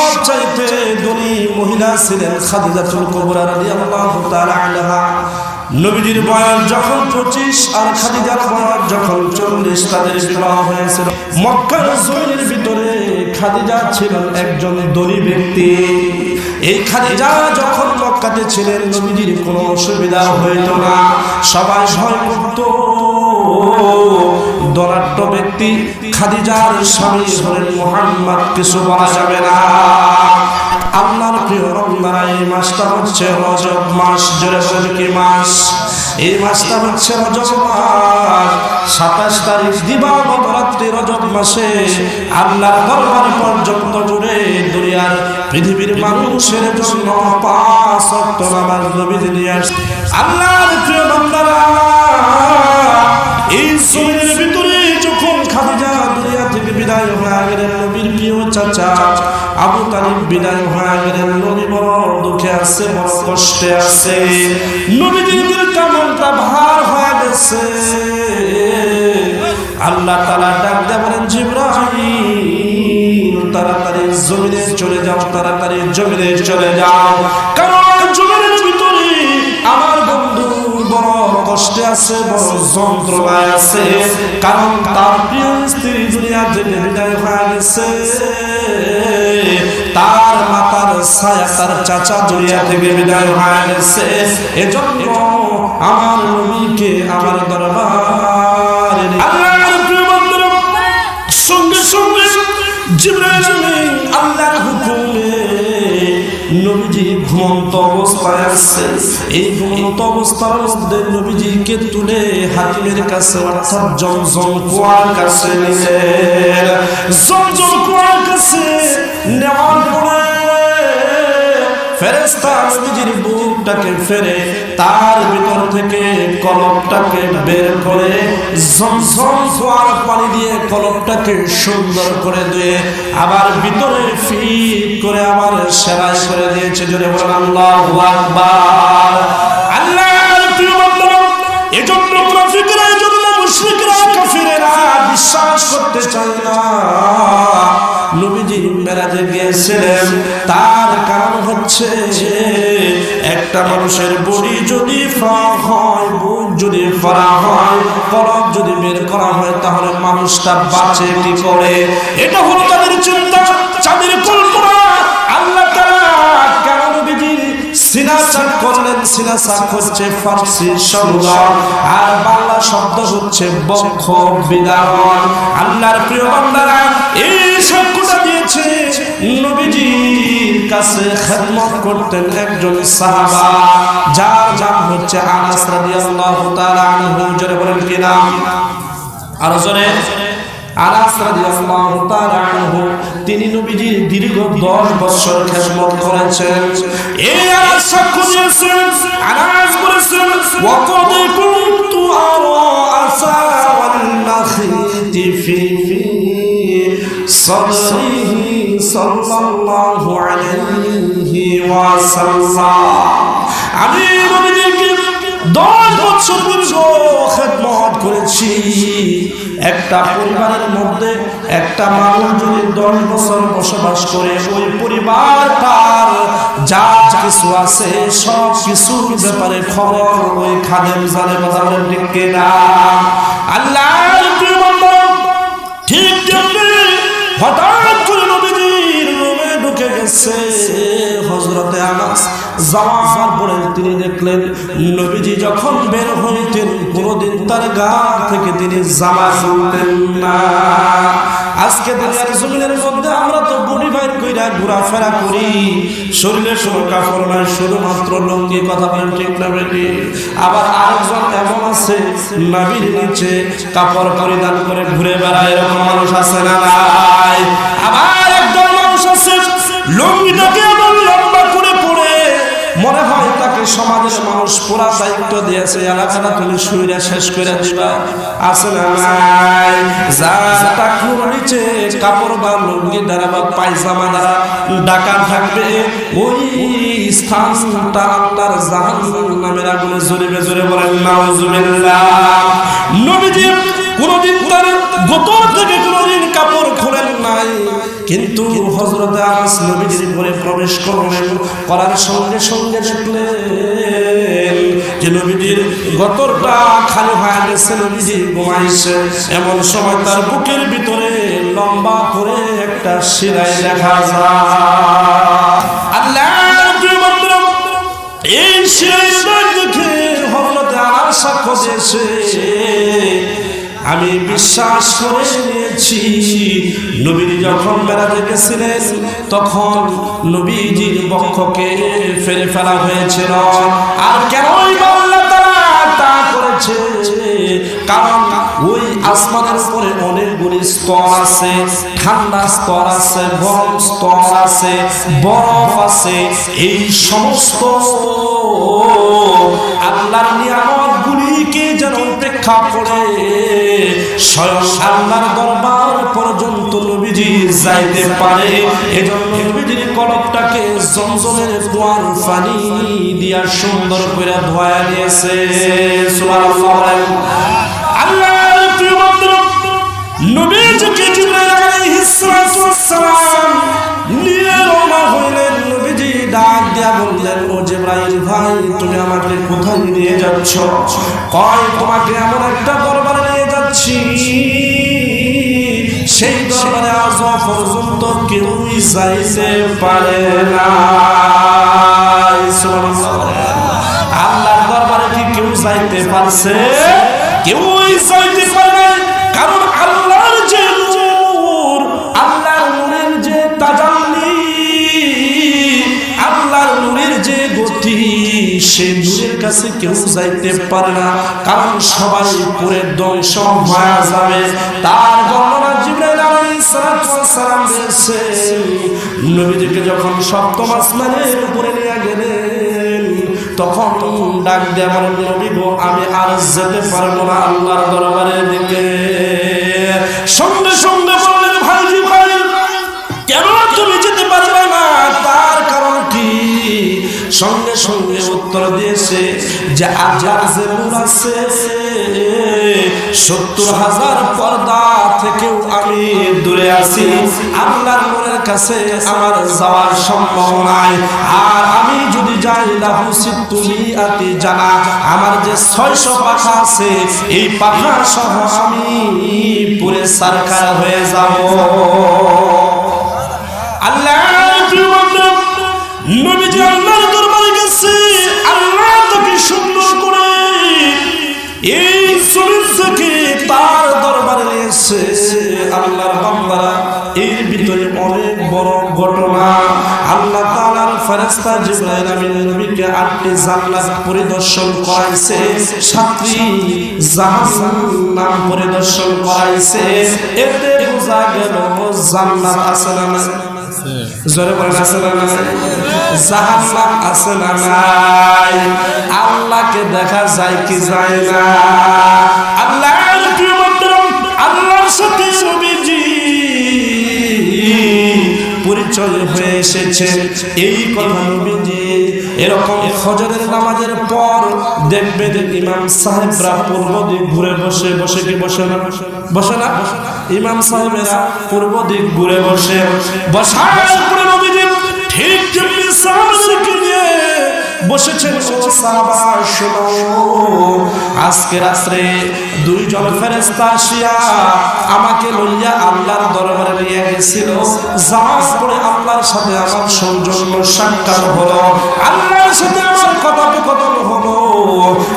সবচাইতে ধনী মহিলা ছিলেন খাদিজাতুল কুবরা রাদিয়াল্লাহু তাআলা আনহা। নবীজির বয়স যখন 25 আর খাদিজার বয়স যখন 40, তাদের বিবাহ হয়েছিল। মক্কার জমিনের ভিতরে খাদিজা ছিলেন একজন ধনী ব্যক্তি। এই খাদিজা যখন মক্কাতে ছিলেন নবীজির কোনো অসুবিধা হইত না, সবাই ভয় করত ধনাঢ্য ব্যক্তি খাদিজার স্বামী হলেন মুহাম্মদ, কিছু বলা যাবে না। আল্লাহর প্রিয় বান্দারা, এই মাসটা হচ্ছে রজব মাস। জোরে বলেন কি মাস? এই মাসটা হচ্ছে রজব মাস। 27 তারিখ দিবাগত রাত্রি রজব মাসে আল্লাহর দরবার পর্যন্ত ঘুরে দুনিয়ার পৃথিবীর মানুষের জন্য 5 ওয়াক্ত নামাজ নবীজি নিয়ে আসে। আল্লাহর প্রিয় বান্দারা, এই সময়ের ভিতরে যখন খাদিজা দুনিয়া থেকে বিদায় হয়ে গেলেন, নবীর প্রিয় চাচা আবু তালিব বিদায় হয়ে গেলেন। নবী বড় দুঃখে আছে, বড় কষ্টে আছে। নবীজির কামনটা ভার হয়ে গেছে। আল্লাহ তাআলা ডাক দিয়ে বলেন, জিবরাইল তাড়াতাড়ি জমিনে চলে যাও, তাড়াতাড়ি জমিনে চলে যাও, কারণ জমিনের ভিতরে আমার বন্ধু বড় কষ্টে আছে, বড় যন্ত্রণায় আছে, কারণ তার প্রিয় স্ত্রী দুনিয়া থেকে বিদায় হয়ে গেছে। তার মাতার ছায়া তার চাচা দুনিয়া থেকে বিদায় হয়ে গেছে। এজন্য আমার নবীকে আমার দরবারে আল্লাহর প্রিয় বান্দারা সঙ্গে সঙ্গে জিবরাইল আমিন আল্লাহর হুকুমে নবীজি ঘুমন্ত অবস্থায় আছে। এই ঘুমন্ত অবস্থার মধ্যে নবীজিকে তুলে হাতিমের কাছে অর্থাৎ জমজম কুয়ার কাছে নিলেন। জমজম কুয়ার কাছে নেওয়ার পরে ফেরেশতা নবীজির বুকটাকে ফেরে তার ভিতর থেকে কলবটাকে বের করে জমজম কুয়ার পানি দিয়ে কলবটাকে সুন্দর করে দিয়ে আবার ভিতরে ফিট করে আবার সেলাই করে দিয়েছে। জোরে বলেন আল্লাহু আকবার। আল্লাহর প্রিয় বান্দারা, এজন্য মুনাফিকরা, এজন্য মুশরিকরা, কাফিরেরা বিশ্বাস করতে চায় না নবীজি মেরাজে গিয়েছিলেন। তার কারণ হচ্ছে একটা মানুষের বডি যদি ফাঁক হয়, বুক যদি ফাড়া হয়, কলব যদি বের করা হয়, তাহলে মানুষটা বাঁচে কি করে? এটা হলো তাদের চিন্তা, তাদের কল্পনা। আল্লাহ তাআলা কেন নবীজি সিনা চাক করলেন? সিনা চাক হচ্ছে ফারসি শব্দ, আর বাংলা শব্দ হচ্ছে বক্ষ বিদারণ। আল্লাহর প্রিয় বান্দারা, এই শব্দটা দিয়েছে নবীজির কাছে খেদমত করতেন একজন সাহাবা, যার নাম হচ্ছে আনাস রাদিয়াল্লাহু তাআলা আনহু। জোরে বলেন কি নাম? আরো জোরে। আনাস রাদিয়াল্লাহু তাআলা আনহু, তিনি নবীজির দীর্ঘ 10 বছর খেদমত করেছেন। এই আনাস সাক্ষ্য দিয়েছেন। আনাস বলেছেন, ওয়াকাদ কুনতু আরা আসাওয়ান নাখিতি ফি সাদরিহি সাল্লাল্লাহু আলাইহি ওয়াসাল্লাম। আমি নবীজিকে 10 বছর খেদমত করেছি। একটা পরিবারের মধ্যে একটা মানুষ যদি 10 বছর বসবাস করে, ওই পরিবারটার যা কিছু আছে সব কিছুর ব্যাপারে খবর ওই খাদেম জানে। কথা বলেন ঠিক কিনা? আল্লাহর প্রিয় বান্দা, ঠিক তেমনি হঠাৎ করে নবীজির রুমে ঢুকে গেছে হযরতে আনাস। যাওয়ার পরে তিনি দেখলেন নবীজি যখন বের হইতেন কোনদিন তার গা থেকে তিনি জামা খুলতেন না। আজকে দুনিয়ার জমিনের মধ্যে আমরা তো বডি বাইর কইরা ঘোরাফেরা করি, শরীরে কোনো কাপড় নাই, শুধুমাত্র লুঙ্গি। কথা বলেন ঠিক না বেটি? আবার আরেকজন এমন আছে নাভির নিচে কাপড় পরিধান করে ঘুরে বেড়ায়, এরকম মানুষ আছে না নাই? আবার একজন মানুষ আছে লুঙ্গিটাকে এমন লম্বা করে পরে মনে হয় তাকে সমাজের মানুষ পুরা দায়িত্ব দিয়েছে, এলাকাটা তুমি শুইরা শেষ করে দিবা। আছে না নাই? যার টাকুর নিচে কাপড় বা লুঙ্গি দ্বারা বা পায়জামা দ্বারা ঢাকা থাকবে, ওই স্থানটা আল্লাহর জাহান্নামের আগুনে জ্বলবে। জোরে বলেন নাউজুবিল্লাহ। নবীজি কোনদিন তার গোতর থেকে কোনদিন কাপড় খোলেন নাই, কিন্তু হযরত আনাস নবীজির ঘরে প্রবেশ করলেন, করার সঙ্গে সঙ্গে দেখলেন যে নবীজির গতরটা খালি হয়ে গেছে, নবীজি ঘুমাইছে। এমন সময় তার বুকের ভিতরে লম্বা করে একটা শিরায় দেখা যায়। আল্লাহর প্রিয় বান্দা, এই শিরায় দেখে হযরত আনাস সাক্ষ্য দিয়েছে, আমি বিশ্বাস করে নিয়েছি নবীজি যখন মেরাজে গেছিলেন তখন নবীজির বক্ষকে ফেলে ফেলা হয়েছিল। আর কেনই বা আল্লাহ তাআলা তা করেছে? কারণ ওই আসমানের উপরে অনেকগুলি স্তর আছে, ঠান্ডা স্তর আছে, গরম স্তর আছে, বরফ আছে। এই সমস্ত আল্লাহর নিয়ামত গুলিকে যেন উপেক্ষা করে স্বয়ং আল্লাহর দরবার পর্যন্ত নবীজি যাইতে পারে, এজন্য নবীজির কলবটাকে জমজমের কুয়ার পানি দিয়া সুন্দর করে ধোয়া দিয়েছে। সুবহানাল্লাহ। আল্লাহর প্রিয় বান্দা, নবীজিকে জিবরাইল আলাইহিস সালাতু ওয়াস সালাম নিয়ে রওনা হইলেন। নবীজি ডাক দিয়া বললেন, ও জিবরাইল ভাই, তুমি আমাকে কোথায় নিয়ে যাচ্ছ? কয়, তোমাকে এমন একটা দরবারে নিয়ে যাচ্ছি, সেই দরবারে আজ পর্যন্ত কেউই যাইতে পারে না। আল্লাহর দরবারে কি কেউ যাইতে পারছে? কেউই যাইতে পারে না। কারণ আল্লাহর যে নূর, আল্লাহর নূরের যে তাজাল্লি, আল্লাহর নূরের যে গতি, সেই নূরের কাছে কেউ যাইতে পারে না। কারণ সবাই পুরে ধ্বংস হয়ে যাবে। তার বর্ণনা জিবরাইল আলাইহিস সালাম দিয়েছেন। নবীজিকে যখন সপ্তম আসমানের উপরে নিয়ে গেলেন তখন ডাক দেয়া বলেন, নবী গো, আমি আর যেতে পারবো না আল্লাহর দরবারের দিকে। সঙ্গে সঙ্গে বললেন, ভাইজি ভাই, কেন তুমি যেতে পারবে না? তার কারণ কি? সঙ্গে সঙ্গে উত্তর দিয়েছে যে আল্লাহর যে নূর আছে ৭০,০০০ পর্দা থেকেও আমি দূরে আছি। আল্লাহর নূরের কাছে আমার যাওয়ার সম্ভব নাই। আর আমি যদি যাই লাহু সিত্তুমিআতি জানা, আমার যে ৬০০ পাখা আছে, এই পাখা সহ আমি পুরে সরকার হয়ে যাব। আল্লাহর প্রিয় বান্দা, নবীজি আল্লাহর দরবারে গেছে। আল্লাহ তাকে সুন্দর করে এই শরীর থেকে তার দরবারে নিয়েছে। আল্লাহর বান্দারা, এর ভিতরে অনেক বড় ঘটনা। আল্লাহ তাআলার ফেরেশতা জিবরাইল আমিন নবীকে ৮টি জান্নাত পরিদর্শন করাইছে, ৭টি জাহান্নাম পরিদর্শন করাইছে। এতে বোঝা গেল জান্নাত আছে না নাই? জোরে বলেন, আছে না নাই? জাহান্নাম আছে না নাই? আল্লাহকে দেখা যায় কি যায় না? আল্লাহর প্রিয় বান্দা, আল্লাহর সাথে নবীজি পরিচয় হয়ে এসেছে। এই কথা নবীজি এরকম ফজরের নামাজের পর দেখবেন ইমাম সাহেবরা পূর্ব দিক ঘুরে বসে বসে কি বসে না? বসে না? ইমাম সাহেবেরা পূর্ব দিক ঘুরে বসে বসার পরে নবীজি ঠিক যেমনি সাহাবাদেরকে নিয়ে বসেছেন, ও সাহাবা শোনো, আজকে রাত্রে দুইজন ফেরেশতা আসিয়া আমাকে লইয়া আল্লাহর দরবারে নিয়ে গেছিল। যাওয়ার পরে আল্লাহর সাথে আমার সৌজন্য সাক্ষাৎ হলো, আল্লাহর সাথে আমার কথোপকথন হলো।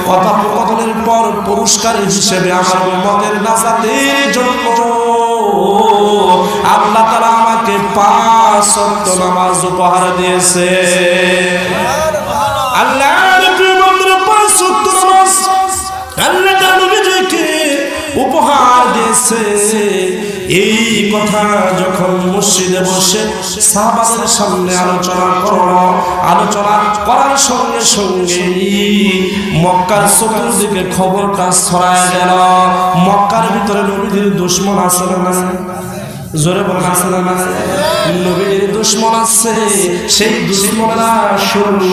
কথোপকথনের পর পুরস্কার হিসেবে আমার উম্মতের নাজাতের জন্য আল্লাহ তাআলা আমাকে ৫ ওয়াক্ত নামাজ উপহার দিয়েছে। আল্লাহর প্রিয় বান্দারা, ৫ ওয়াক্ত নামাজ আল্লাহ তাআলা নবীজিকে উপহার দিয়েছে। এই কথা যখন মসজিদে বসে সাহাবাদের সামনে আলোচনা করলো, আলোচনা করার সঙ্গে সঙ্গে মক্কার চতুর্দিকে খবরটা ছড়ায় গেল। মক্কার ভিতরে নবীজির দুশমন আছে না? জোরে বলেন, আছে না? নবীর দুশমন আছে। সেই দুশমনরা শুনল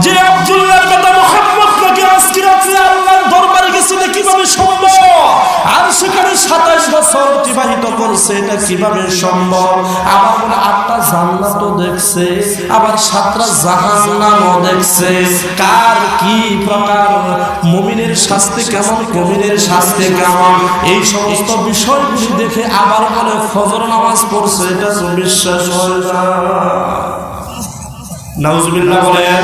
যে আব্দুল্লাহর কথা মুহাম্মদ নাকি আজকে রাতে আল্লাহর দরবারে গেছে, কিভাবে সম্ভব? আর সেখানে 27 বছর অতিবাহিত করছে, এটা কিভাবে সম্ভব? আবার বলে 8টা জান্নাতও দেখছে, আবার 7টা জাহান্নামও দেখছে। কার কি প্রকার, মুমিনের শাস্তি কেমন, মুমিনের শাস্তি কেমন, এই সমস্ত বিষয়গুলি দেখে আবার বলে ফজর নামাজ পড়ছে, এটা তো বিশ্বাস হয় না। নাউজুবিল্লাহ বলেন,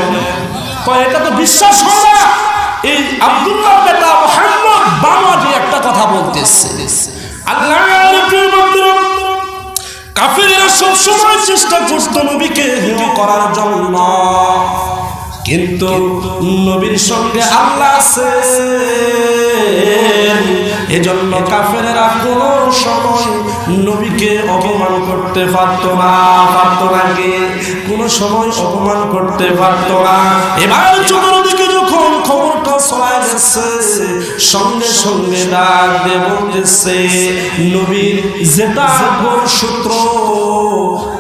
কয় এটা তো বিশ্বাস হয় না। এই আব্দুল্লাহ বেটা মুহাম্মদ বাংলাদেশে একটা কথা বলতেছে, আল্লাহর প্রিয় বান্দা, কাফিররা সব সময় চেষ্টা করত নবীকে হেয় করার জন্য, কিন্তু নবীর সঙ্গে আল্লাহ আছে, এজন্য কাফেররা কোনো সময় নবীকে অপমান করতে পারত না, নাকি কোনো সময় অপমান করতে পারত না। এবার চতুর্দিকে যখন খবরটা ছড়ায় গেছে, সঙ্গে সঙ্গে ডাক দিয়ে বলতেছে, নবীর যেটা সূত্র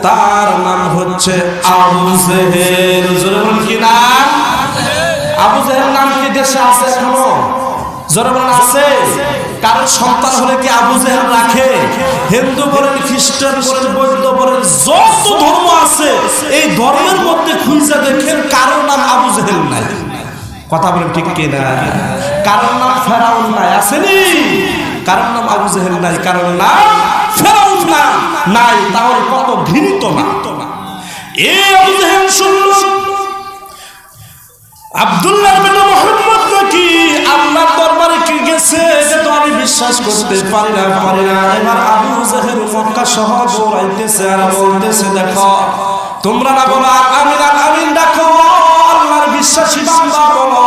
তার নাম হচ্ছে আবু জেহেল। জোরে বলেন কি নাম? আবু জেহেল নাম কি দেশে আছে এখনো? জোরে বলেন আছে? কারণ সন্তান হলে কি আবু জেহেল রাখে? হিন্দু বলেন, খ্রিস্টান বলেন, বৌদ্ধ বলেন, যত ধর্ম আছে এই ধর্মের মধ্যে খুঁজে দেখেন কারোর নাম আবু জেহেল নাই। কথা বলেন ঠিক কিনা? কারোর নাম ফেরাউন নাই, আসেনি? কারোর নাম আবু জেহেল নাই, কারোর নাম ফেরাউন নাই। তাহলে কত ঘৃণিত না এই আবু জেহেল শুনল আব্দুল্লাহ বিন মুহাম্মদ নাকি আল্লাহর দরবারে কি গেছে, এটা তো আমি বিশ্বাস করতে পারি না। এবার আবু জেহেল মক্কা শহর দৌড়াইতেছে আর বলতেছে, দেখো তোমরা না বলো আমিন আমিন, দেখো আল্লাহর বিশ্বাসী বান্দা বলো।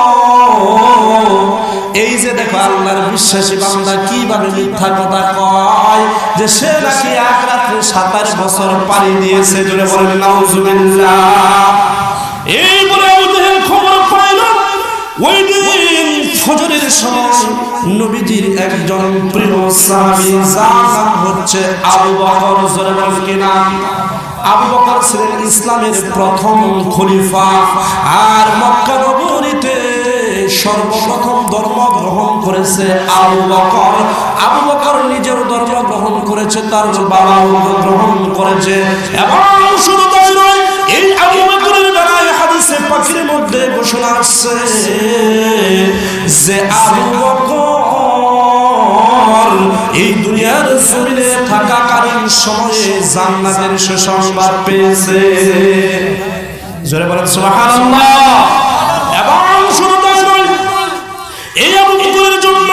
এই যে দেখো আল্লাহর বিশ্বাসী বান্দা কিভাবে মিথ্যা কথা কয়, যে সে নাকি এক রাত্রে 27 বছর পাড়ি দিয়েছে। জোরে বলেন নাউজুবিল্লাহ। এই বলে আবু জেহেল খবর পাইল, ওই দিন ফজরের সময় নবীজির একজন প্রিয় সাহাবী, যার নাম হচ্ছে আবু বকর। জোরে বলেন কি নাম? আবু বকর ছিলেন ইসলামের প্রথম খলিফা, আর মক্কা নগরীতে সর্বপ্রথম ধর্ম গ্রহণ করেছে আবু বকর। আবু বকর নিজের ধর্ম গ্রহণ করেছে, তার বাবাও গ্রহণ করেছে। এবং শুধু তাই নয়, এই আবু বকরের বেলায় হাদিসে পাকের মধ্যে ঘোষণা আসছে যে আবু বকর এই দুনিয়ার জমিনে থাকাকালীন সময়ে জান্নাতের সুসংবাদ পেয়েছে। জোরে বলেন সুবহানাল্লাহ। এবং শুধু তাই নয়, এই আবু বকরের জন্য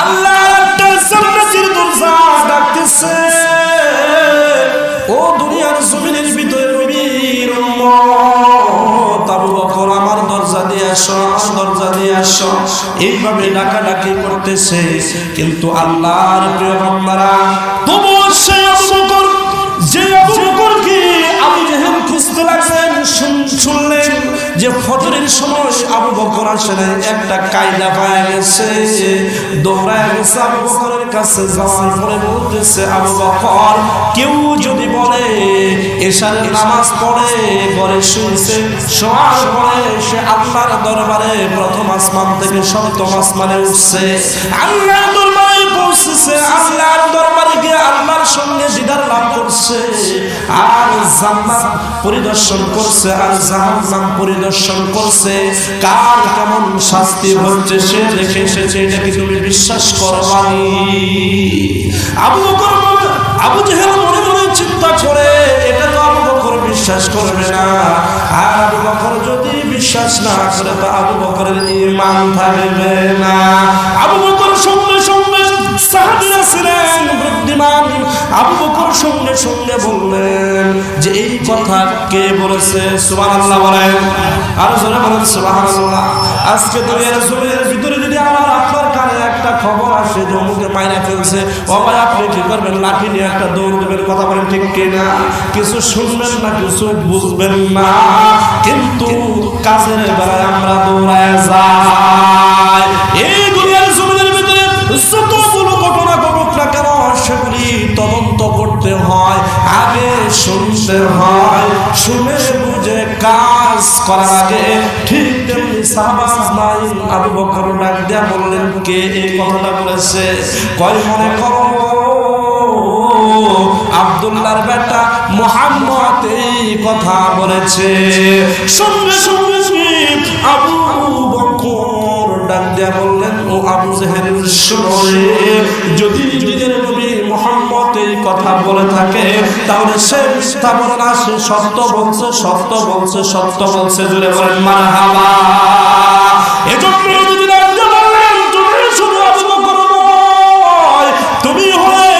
আল্লাহ একটা জান্নাতের দরজা ডাকতেছে। ও দুনিয়ার জমিনের ভিতরে নবীর উম্মত আবু বকর, আমার দরজা দিয়ে আসো, দরজা দিয়ে আসো, এইভাবে ডাকাডাকি করতেছে। কিন্তু আল্লাহর প্রিয় বান্দারা, তবুও সেই আবু বকর, যে আবু বকরকে আবু জেহেল খুঁজতে লাগলেন, শুনলেন যে ফজরের সময় আবু বকর আসে নাই, একটা কায়দা পাওয়া গেছে, দৌড়ায় গেছে আবু বকরের কাছে। যাওয়ার পরে বলতেছে, আবু বকর, কেউ যদি বলে এশারের নামাজ পড়ে ঘরে শুনছে, শোয়ার পরে সে আল্লাহর দরবারে প্রথম আসমান থেকে 7ম আসমানে উঠছে, আল্লাহর দরবারে পৌঁছেছে, আল্লাহর দরবারে গিয়ে আল্লাহর সঙ্গে দিদার লাভ করছে, আর জান্নাত পরিদর্শন করছে, আর জাহান্নাম পরিদর্শন করছে, কার কেমন শাস্তি হচ্ছে সে দেখে এসেছে, এটা কি তুমি বিশ্বাস করবানি? আবু বকর, আবু জেহেল মনে মনে চিন্তা করে, এটা তো আবু বকর বিশ্বাস করবে না। আর আবু বকর যদি বিশ্বাস না করে তো আবু বকরের ঈমান থাকবে না। আবু বকর সঙ্গে সঙ্গে সাহাবীরা ছিলেন বুদ্ধিমান, আবু বকর সঙ্গে সঙ্গে বললেন যে এই কথা কে বলেছে? সুবহানাল্লাহ বলেন, আর জোরে বলেন সুবহানাল্লাহ। আজকে দুনিয়ার জমিনের ভিতরে যদি আমার আপনার কানে একটা খবর আসে যে অমুকে মাইরা ফেলছে, ও ভাই আপনি কি করবেন? লাঠি নিয়ে একটা দৌড় দেবেন। কথা বলেন ঠিক কিনা? কিছু শুনবেন না, কিছু বুঝবেন না, কিন্তু কাজের বেলায় আমরা দৌড়ায় যাই। এই দুনিয়ার জমিনের ভিতরে যতগুলো ঘটনা ঘটুক না কেন, সেগুলি তদন্ত করতে হয়, আগে শুনতে হয়, শুনে যে কাজ করা লাগে ঠিক তেমনি সাহাবা আজমাইন আবু বকর ডাক দিয়া বললেন, কে এই কথাটা বলেছে? কয় মনে করো আব্দুল্লাহর বেটা মুহাম্মদ এই কথা বলেছে। সঙ্গে সঙ্গে আবু বকর ডাক দিয়া বললেন, ও আবু জেহেল শোনো, যদি নিজের নবী মুহাম্মদ এই কথা বলে থাকে তাহলে সে মিথ্যা বলে না, সে সত্য বলছে, সত্য বলছে, সত্য বলছে। জুড়ে বলেন মারহাবা। এজন্য যদি ডাক দিয়া বললেন, তুমি শুধু আবু বকর নয়, তুমি হলে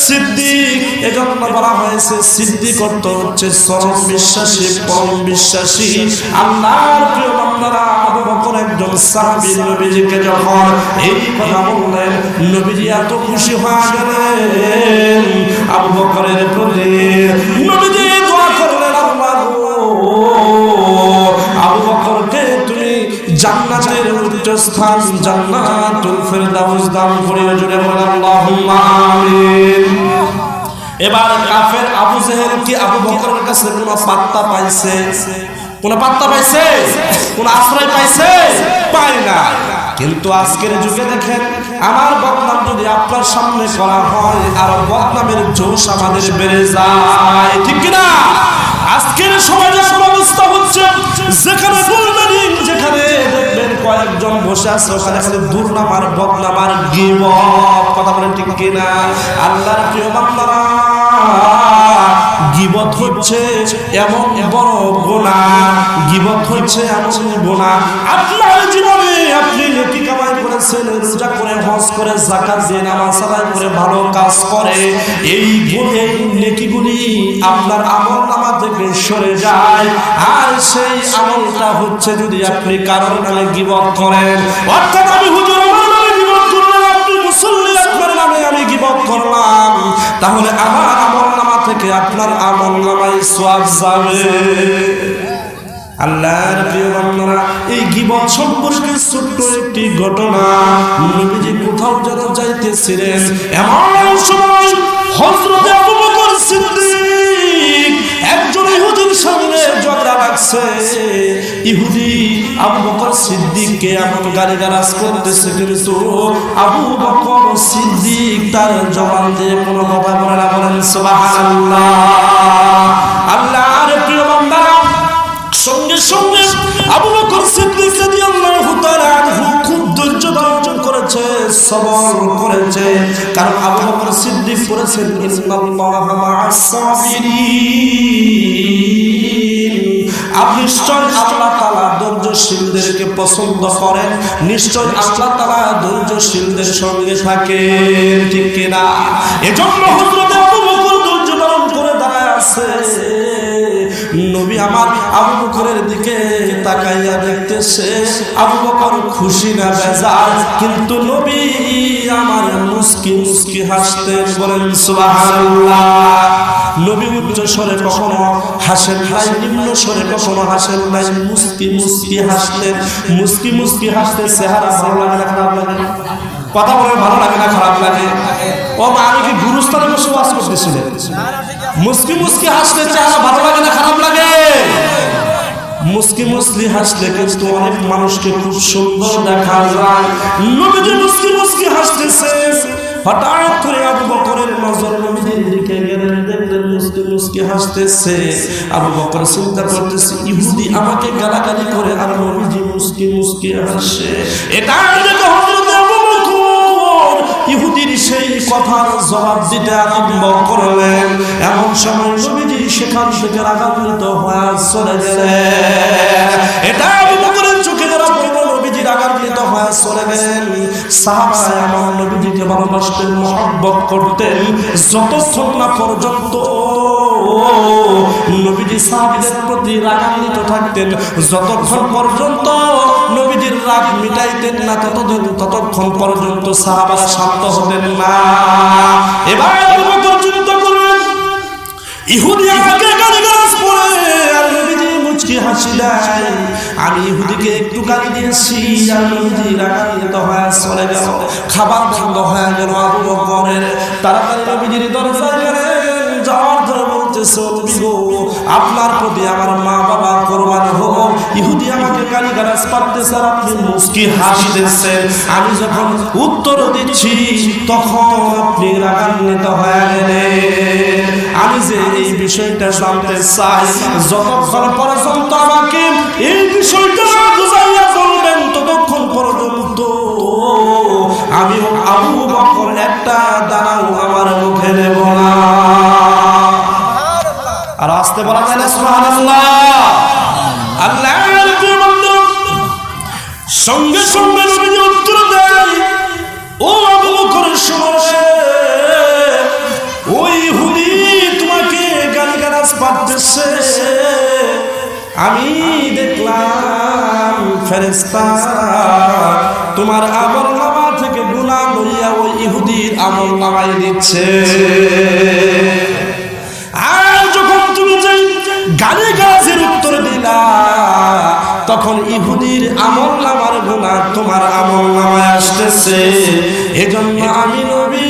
সিদ্দিক। এজন্য বলা হয়েছে সিদ্দিক অর্থ হচ্ছে চরম বিশ্বাসী, পরম বিশ্বাসী। আল্লাহর প্রিয় বান্দারা, আবু বকর একজন সাহাবী। নবীজিকে যখন এই কথা বললেন, নবীজি এত খুশি হয়ে গেলেন আবু বকরের প্রতি। নবীজি দোয়া করলেন, আল্লাহ আবু বকরকে তুমি জান্নাতের উচ্চ স্থান জান্নাতুল ফেরদাউস দান করিও। জুড়ে বলেন আল্লাহুম্মা আমিন। এবার কাফের আবু জেহেল কি আবু বকরের কাছে কোনো পাত্তা পাইছে? কোন পাত্তা পাইছে? কোন আশ্রয় পাইছে? পায় না। কিন্তু আজকের যুগে দেখেন, আমার বদনাম যদি আপনার সামনে করা হয় আর বদনামের জোশ আমাদের বেড়ে যায়, ঠিক কিনা? আজকের সমাজে এমন অবস্থা হচ্ছে, যেখানে যেখানে দেখবেন কয়েকজন বসে আছে, ওখানে খালি দুর্নাম আর বদনাম আর গীবত। কথা বলেন ঠিক কিনা? আল্লাহর প্রিয় বান্দারা, গীবত হচ্ছে এমন বড় গুনাহ, গীবত হচ্ছে এমন গুনাহ। আপনার জীবনে আপনি নেকি কামাই করেছেন, রোজা করে, হজ করে, যাকাত দিয়ে, নামাজ আদায় করে, ভালো কাজ করে, এই নেকিগুলি আপনার আমলনামা থেকে সরে যায়। আর সেই আমলটা হচ্ছে যদি আপনি কারোর নামে গীবত করেন, অর্থাৎ আমি হুজুর আমার নামে গীবত করলাম, আপনি মুসল্লি আপনার নামে আমি গীবত করলাম, তাহলে আমার আমলনামা থেকে আপনার আমলনামায় সওয়াব যাবে। আল্লাহর প্রিয় বান্দারা, এই গীবত সম্পর্কে ছোট্ট একটি ঘটনা। নবীজি কোথাও যেন যাইতেছিলেন, এমন সময় হযরত আবু বকর সিদ্দিক একজন ইহুদির সামনে ঝগড়া লাগছে। ইহুদি আবু বকর সিদ্দিককে এমন গালিগালাজ করতেছে, কিন্তু আবু বকর সিদ্দিক তার জবান দিয়ে কোনো কথা বলে না। বলেন সুবহানাল্লাহ। আল্লাহর প্রিয় বান্দারা, সঙ্গে সঙ্গে আবু বকর সিদ্দিক রাদিয়াল্লাহু তাআলা আনহু খুব ধৈর্য ধারণ করেছে, সবর করেছে। কারণ আবু বকর সিদ্দিক করেছেন, ইন্নাল্লাহা মা'আস সাবিরিন। আপনি নিশ্চয় আল্লাহ তাআলা ধৈর্যশীলদেরকে পছন্দ করেন, নিশ্চয় আল্লাহ তাআলা ধৈর্যশীলদের সঙ্গে থাকেন, ঠিক কিনা? এজন্য হযরত আবু বকর ধৈর্য ধারণ করে দাঁড়ায় আছে। নবী আমার আবু বকরের দিকে তাকাইয়া দেখতেছে, আবু বকর খুশি না বেজার, কিন্তু নবী আমার মুস্কি মুস্কি হাসতেন। বলেন সুবহানাল্লাহ। নবী উচ্চ স্বরে কখনো হাসেন নাই, নিম্ন স্বরে কখনো হাসেন নাই, মুস্কি মুস্কি হাসতেন। মুস্কি মুস্কি হাসতে চেহারা ভালো লাগে না খারাপ লাগে? কথা বলে ভালো লাগে না খারাপ লাগে? ও মা, আমি কি গুরুস্থানে বসে ওয়াজ করতেছিলেন? মুস্কি মুস্কি হাসলে চেহারা ভালো লাগে না খারাপ লাগে? মুস্কি মুস্কি হাসলে কিন্তু অনেক মানুষকে খুব সুন্দর দেখা যায়। নবীজি মুস্কি মুস্কি হাসতেছে, হঠাৎ করে আবু বকরের নজর নবীজির দিকে গেলে দেখলেন মুস্কি মুস্কি হাসতেছে। আবু বকর চিন্তা করতেছে, ইহুদি আমাকে গালাগালি করে আর নবীজি মুস্কি মুস্কি হাসে। এটা দেখে হযরত আবু বকর ইহুদির সেই কথার জবাব দিতে আরম্ভ করলেন। এমন সময় নবীজি সেখান থেকে রাগান্বিত হয়ে চলে গেলেন। এটা আবু বকরের চোখে ধরা পড়ল, নবীজি রাগান্বিত হয়ে চলে গেলেন। সাহাবারা এমন নবীজিকে ভালোবাসতেন, মহব্বত করতেন, যতক্ষণ না পর্যন্ত নবীজি সাহাবীদের প্রতি রাগান্বিত থাকতেন, যতক্ষণ পর্যন্ত নবীজির রাগ মিটাইতেন না, ততক্ষণ পর্যন্ত সাহাবারা শান্ত হতেন না। এবার আবু বকর চিন্তা করলেন, ইহুদি আমাকে গালিগালাজ করে আর নবীজি মুচকি হাসি দেয়, আমি ইহুদিকে একটু গালি দিয়েছি আর নবীজি রাগান্বিত হয়ে চলে গেল। খাবার বন্ধ হয়ে গেল আবু বকরের। তাড়াতাড়ি নবীজির দরজায় গেলেন, যাওয়ার ধরে বলতেছে, নবী গো আপনার প্রতি আমার মা বাবা কোরবান হোক। ইহুদি আমাকে গালিগালাজ করতেছে আর আপনি মুস্কি হাসতেছেন। আমি যখন উত্তর দিচ্ছি তখন আপনি রাগান্বিত হয়ে গেলেন। আমি যে এই বিষয়টা জানতে চাই, যতক্ষণ পর্যন্ত আমাকে এই বিষয়টা বুঝাইয়া বলবেন ততক্ষণ পর্যন্ত আমি আবু বকর একটা দানাও আমার মুখে নেব না। আর আসতে বলা যায় না সুবহানাল্লাহ। আল্লাহর বান্দা সঙ্গে সঙ্গে নবী উত্তর দেয়, ও আবু বকর শোনো, ওই ইহুদি তোমাকে গালিগালাজ করতেছে। আমি দেখলাম ফেরেশতা তোমার আমলনামা থেকে গুনাহ লইয়া ওই ইহুদির আমলনামায় দিচ্ছে। আর যখন তুমি যে গালিগালাজের উত্তর দিলা তখন ইহুদির আমলনামার গুনাহ তোমার আমলনামায় আসতেছে। এজন্য আমি নবী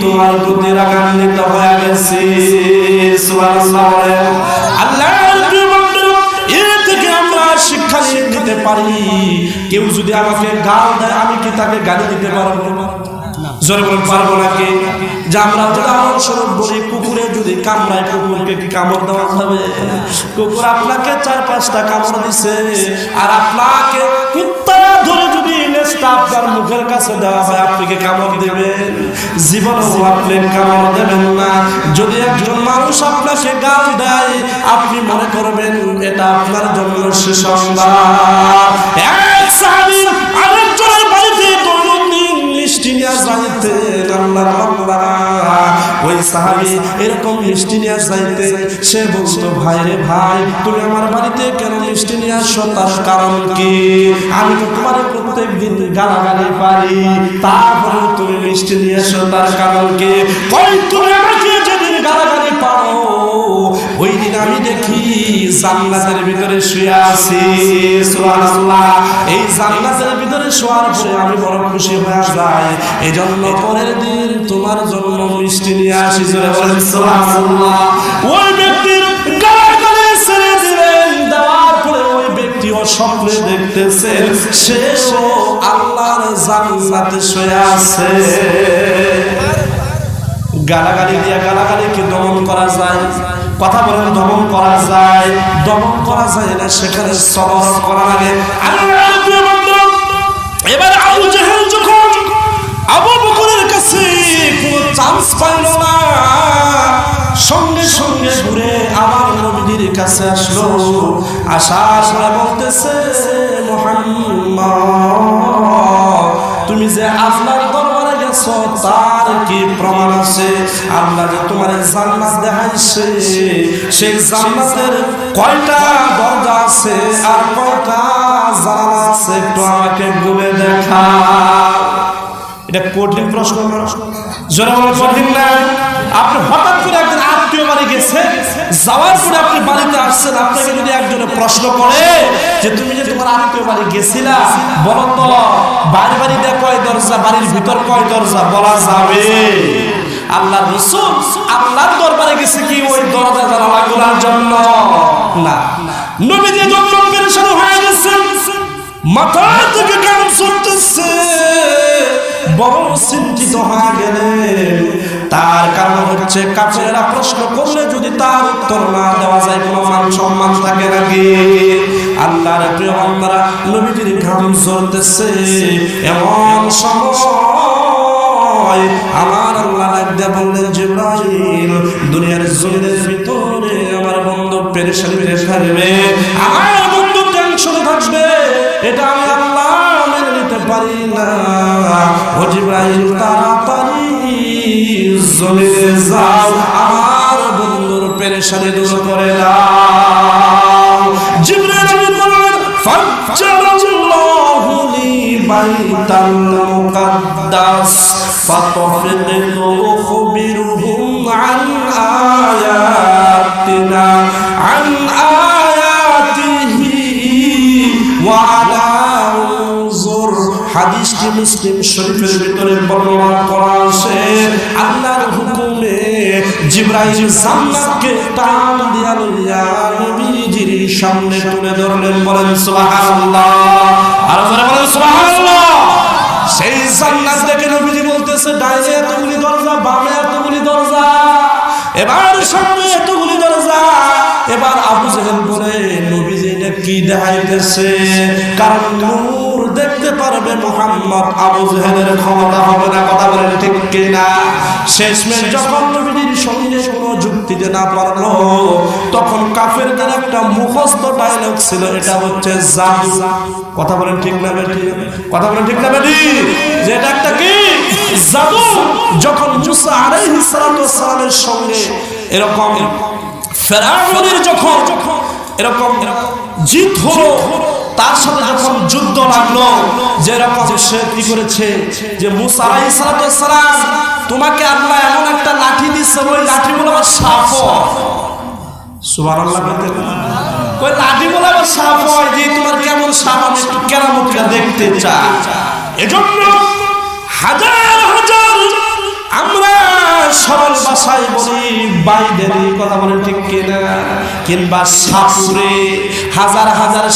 তোমার প্রতি রাগান্বিত হয়ে গেছি। সুবহানাল্লাহ। আল্লাহর এর থেকে আমরা শিক্ষা নিতে পারি, কেউ যদি আমাকে গাল দেয় আমি কি তাকে গালি দিতে পারবো? জোরে বলতে পারবো নাকি? যে আমরা উদাহরণস্বরূপ বলি, কুকুরে যদি কামড়ায় কুকুরকে কি কামড় দেওয়া যাবে? কুকুর আপনাকে 4-5টা কামড় দিছে আর আপনাকে কুত্তা ধরে যদি লেজটা আপনার মুখের কাছে দেওয়া হয় আপনি কি কামড় দেবেন? জীবনেও আপনি কামড় দেবেন না। যদি একজন মানুষ আপনাকে গাল দেয় আপনি মনে করবেন এটা আপনার জন্য সুসংবাদ। এক সাহাবী আরেকজনের বাড়িতে দৈনন্দিন মিষ্টি নিয়ে যাইতে, আল্লাহর বান্দা ওই সাহাবী এরকম মিষ্টি নিয়ে যাইতে, সে বলতো ভাই রে ভাই তুমি আমার বাড়িতে কেন মিষ্টি নিয়ে আসো? তার কারণ কি? আমি তো তোমার প্রত্যেক দিন গালাগালি পারি, তারপরে তুমি মিষ্টি নিয়ে আসো, তার কারণ কি? কই তুমি আমাকে যেদিন গালাগালি পারো ওই দিন আমি দেখি জান্নাতের ভিতরে শুয়ে আছি। সুবহানাল্লাহ। এই জান্নাতের ভিতরে শোয়ার পরে আমি বড় খুশি হয়ে যাই, এজন্য পরের দিন তোমার জন্য মিষ্টি নিয়ে আসি। জোরে বলেন সুবহানাল্লাহ। ওই ব্যক্তির গালাগালি ছেড়ে দিলেন, দেওয়ার পরে ওই ব্যক্তিও স্বপ্নে দেখতেছে সেও আল্লাহর জান্নাতে শুয়ে আছে। গালাগালি দিয়ে গালাগালিকে দমন করা যায়, কথা বলেন দমন করা যায়? দমন করা যায় না, সেখানে সবর করা লাগে। এবার আবু জেহেল যখন আবু বকরের কাছে কোনো চান্স পাইল না, সঙ্গে সঙ্গে ঘুরে আবার নবীর কাছে আসলো। আসার পরে বলতেছে, মুহাম্মদ তুমি যে আল্লাহর দরবারে গেছো তার কি প্রমাণ আছে? আল্লাহ যে তোমার জান্নাত দেখাইছে সেই জান্নাতের কয়টা দরজা আছে আর কয়টা জানালা আছে একটু আমাকে বলে দেখা। এটা কঠিন প্রশ্ন, জোরে বলা কঠিন না? আপনি হঠাৎ করে একজন আত্মীয় বাড়ি গেছে, যাওয়ার পরে আপনি বাড়িতে আসছেন, আপনাকে যদি একজনে প্রশ্ন করে যে তুমি যে তোমার আত্মীয় বাড়ি গেছিলা বলো তো বাড়ির বাড়িতে কয় দরজা, বাড়ির ভিতর কয় দরজা, বলা যাবে? আল্লাহ রাসূল আল্লাহর দরবারে গেছে কি ওই দরজা জানালা খোলার জন্য না। নবীজি যখন পেরেশান হয়ে গেছেন, মাথা থেকে কান ছুটতেছে, বড় চিন্তিত হয়ে গেলেন। তার কারণ হচ্ছে কাফেররা প্রশ্ন করলে যদি তার উত্তর না দেওয়া যায় কোনো মান সম্মান থাকে নাকি? আল্লাহর প্রিয় বান্দারা, নবীজির ঘাম ঝরতেছে, এমন সময় আমার আল্লাহ ডাকতে বললেন, জিবরাইল দুনিয়ার জমিনের ভিতরে আমার বন্ধু পেরেশানি থাকবে, আমার বন্ধু টেনশনে থাকবে, এটা আমি আল্লাহ মেনে নিতে পারি না। ও জিবরাইল তাড়াতাড়ি জমিনে যাও, আমার বন্ধুর পেরেশানি দূর করে দাও। জিবরাইল বললেন, ফাজ্জারাল্লাহু লি বাইতাল মুকাদ্দাস ফাতাফিকু খুবিরহুম আন আয়াতিনা আন আয়াতিহি ওয়া আলা উযুর। হাদিসটি মুসলিম শরীফের ভিতরে বর্ণনা করা আছে। আল্লাহর হুকুমে জিবরাইল জান্নাতকে টান দিয়া লইয়া নবীজির সামনে তুলে ধরলেন। বলেন সুবহানাল্লাহ, আর জোরে বলেন সুবহানাল্লাহ। সেই জান্নাত দেখে নবীজি বলতেছে, ডাইনে এতগুলি দরজা, বামে এতগুলি দরজা, এবার সামনে এতগুলি দরজা। এবার আবু জেহেল বলে, নবীজি এটা কি দেখাইতেছে? কারণ নূর দেখতে পারবে মুহাম্মদ, আবু জেহেলের ক্ষমতা হবে না। কথা বলেন ঠিক কিনা? শেষমেশ যখন নবীজির সঙ্গে কোনো যুক্তিতে না পারলো, তখন কাফেরদের একটা মুখস্থ ডায়লগ ছিল, এটা হচ্ছে জাদু। কথা বলেন ঠিক না বেটি? কথা বলেন ঠিক না বেটি? যে এটা একটা কি জাদু। যখন মুসা আলাইহিস সালামের সঙ্গে এরকম ফেরাউনের যখন এরকম জিত হলো, তার সাথে যখন যুদ্ধ লাগলো, যেরকম সে কি করেছে যে মুসা আলাইহিস সালাম, তোমাকে আল্লাহ এমন একটা লাঠি দিচ্ছে, ওই লাঠি বলে আবার সাপ। সুবহানাল্লাহ। ওই লাঠি বলে আবার সাপ হয়, যে তোমার কেমন সাপ, আমি একটু কেরামতিটা দেখতে চাই। এজন্য হাজার হাজার আমরা সরল ভাষায় বলি বাইদেরি, কথা বলেন ঠিক কিনা? কিংবা সাপুরে হাজার হাজার